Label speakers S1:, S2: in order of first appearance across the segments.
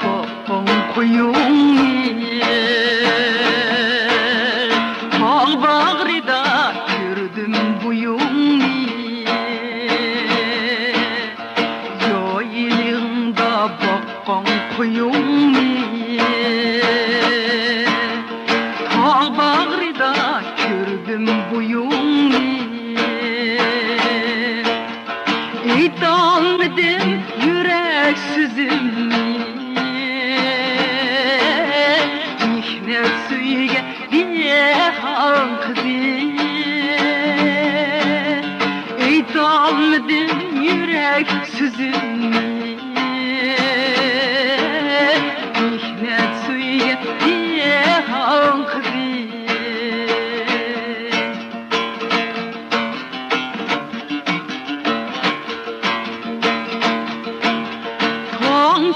S1: babam koyun Tağ bağrıda gördüm buyun Yayılığında bakkan koyun Tağ bağrıda gördüm buyun İdaldım yürek sözümü Mihnet suyge diye halkı İdaldım yürek sözümü Mihnet suyge diye halkı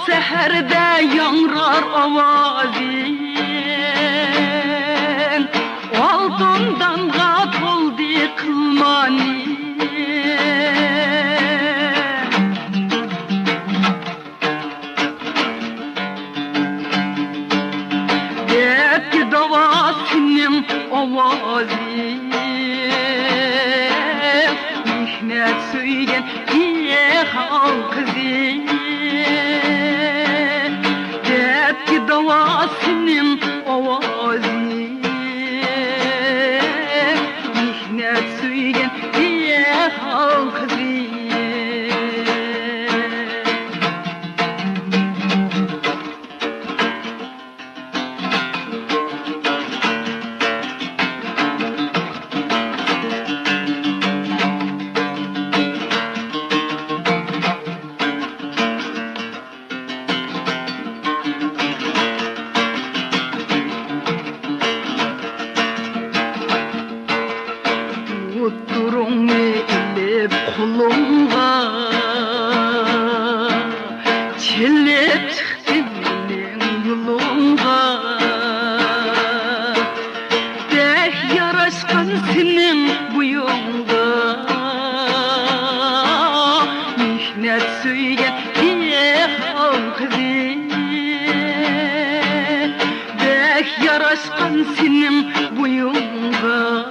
S1: Seherde yangrar avazin Aldımdan gat oldu kılmani Depki davasının avazin Mihnet söygen diye halkı davasının avazı Mihnet söygen diye halkı Tutturun elip kolumga Çelip çıktım benim yolumga Deh yaraşkan senin buyunga Mihnet söygen diye halkı Deh yaraşkan senin buyunga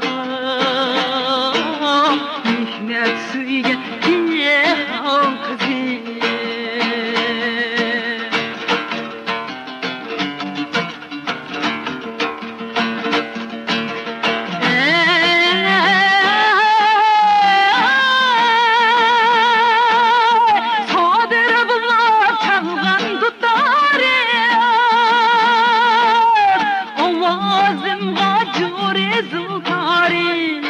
S1: Mihnet söygen diye halkı Sadır bunlar çalgan tutarı Ovazım gacure zıltarı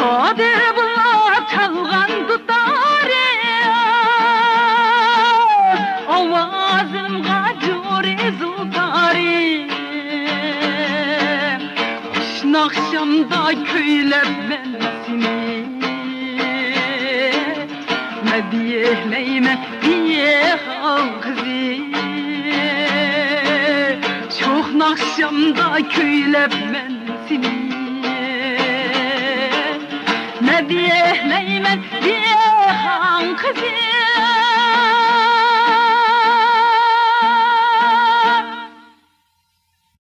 S1: Sadır bunlar çalgan tutarı Ovazım gacure zıltarı Hoşun akşamda köylep ben seni Ne diyeyleyme diye halkı Çok akşamda köylep ben seni Ne diyeyleyme diye halkı